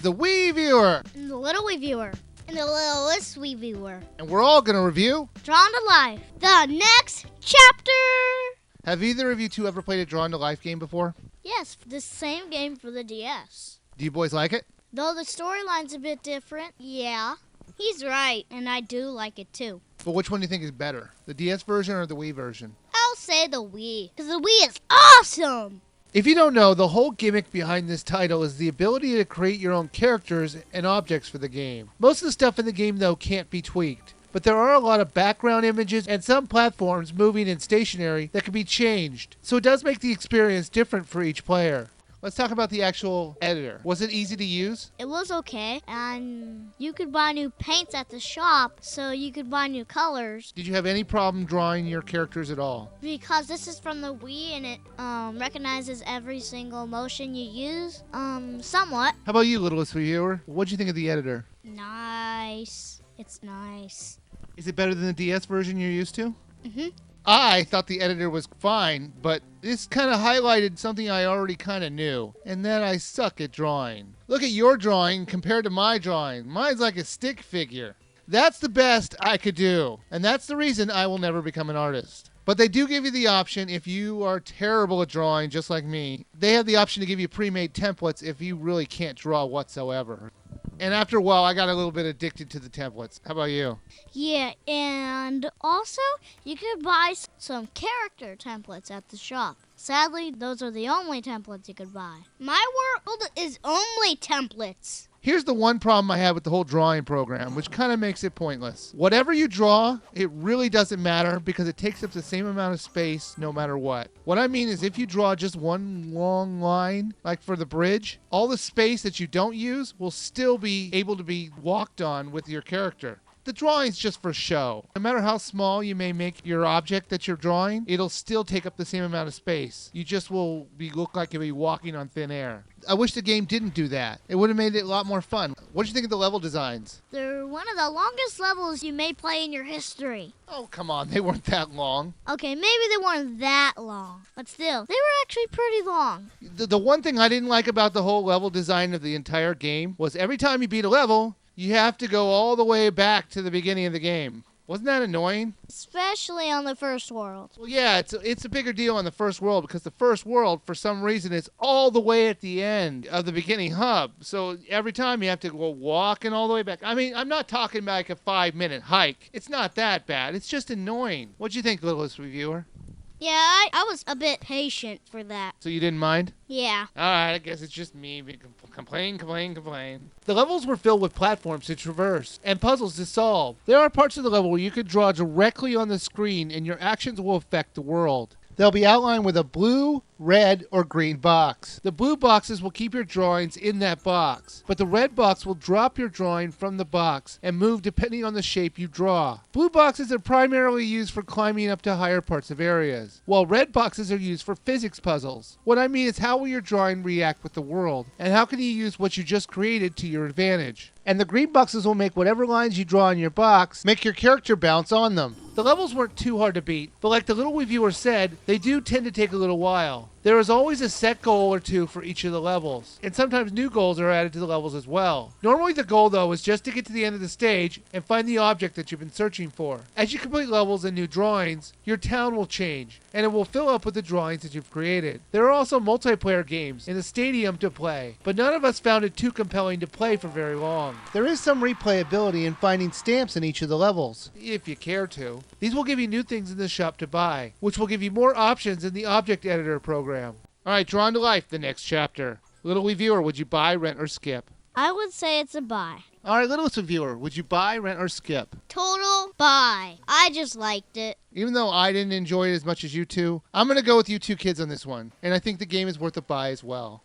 is the Wii Viewer. And the Little Wii Viewer. And the Littlest Wii Viewer. And we're all going to review Drawn to Life, the next chapter. Have either of you two ever played a Drawn to Life game before? Yes, the same game for the DS. Do you boys like it? Though the storyline's a bit different, yeah. He's right, and I do like it too. But which one do you think is better? The DS version or the Wii version? I'll say the Wii, because the Wii is awesome! If you don't know, the whole gimmick behind this title is the ability to create your own characters and objects for the game. Most of the stuff in the game, though, can't be tweaked. But there are a lot of background images and some platforms moving and stationary that can be changed. So it does make the experience different for each player. Let's talk about the actual editor. Was it easy to use? It was okay, and you could buy new paints at the shop, so you could buy new colors. Did you have any problem drawing your characters at all? Because this is from the Wii, and it recognizes every single motion you use, somewhat. How about you, littlest viewer? What'd you think of the editor? Nice. It's nice. Is it better than the DS version you're used to? Mm-hmm. I thought the editor was fine, but this kind of highlighted something I already kind of knew, and that I suck at drawing. Look at your drawing compared to my drawing. Mine's like a stick figure. That's the best I could do, and that's the reason I will never become an artist. But they do give you the option if you are terrible at drawing, just like me. They have the option to give you pre-made templates if you really can't draw whatsoever. And after a while, I got a little bit addicted to the templates. How about you? Yeah, and also, you could buy some character templates at the shop. Sadly, those are the only templates you could buy. My world is only templates. Here's the one problem I have with the whole drawing program, which kind of makes it pointless. Whatever you draw, it really doesn't matter because it takes up the same amount of space no matter what. What I mean is if you draw just one long line, like for the bridge, all the space that you don't use will still be able to be walked on with your character. The drawing's just for show. No matter how small you may make your object that you're drawing, it'll still take up the same amount of space. You just will look like you'll be walking on thin air. I wish the game didn't do that. It would have made it a lot more fun. What did you think of the level designs? They're one of the longest levels you may play in your history. Oh, come on. They weren't that long. Okay, maybe they weren't that long, but still, they were actually pretty long. The one thing I didn't like about the whole level design of the entire game was every time you beat a level, you have to go all the way back to the beginning of the game. Wasn't that annoying? Especially on the first world. Well, yeah, it's a bigger deal on the first world because the first world, for some reason, is all the way at the end of the beginning hub. So every time you have to go walking all the way back. I mean, I'm not talking about like a 5-minute hike. It's not that bad. It's just annoying. What'd you think, littlest reviewer? Yeah, I was a bit patient for that. So you didn't mind? Yeah. All right, I guess it's just me. Complain. The levels were filled with platforms to traverse and puzzles to solve. There are parts of the level where you can draw directly on the screen and your actions will affect the world. They'll be outlined with a blue, red, or green box. The blue boxes will keep your drawings in that box, but the red box will drop your drawing from the box and move depending on the shape you draw. Blue boxes are primarily used for climbing up to higher parts of areas, while red boxes are used for physics puzzles. What I mean is how will your drawing react with the world, and how can you use what you just created to your advantage? And the green boxes will make whatever lines you draw in your box make your character bounce on them. The levels weren't too hard to beat, but like the little reviewer said, they do tend to take a little while. There is always a set goal or two for each of the levels, and sometimes new goals are added to the levels as well. Normally the goal, though, is just to get to the end of the stage and find the object that you've been searching for. As you complete levels and new drawings, your town will change, and it will fill up with the drawings that you've created. There are also multiplayer games in the stadium to play, but none of us found it too compelling to play for very long. There is some replayability in finding stamps in each of the levels, if you care to. These will give you new things in the shop to buy, which will give you more options in the object editor program. Alright, Drawn to Life, the next chapter. Little reviewer, would you buy, rent, or skip? I would say it's a buy. Alright, littlest reviewer, would you buy, rent, or skip? Total buy. I just liked it. Even though I didn't enjoy it as much as you two, I'm going to go with you two kids on this one. And I think the game is worth a buy as well.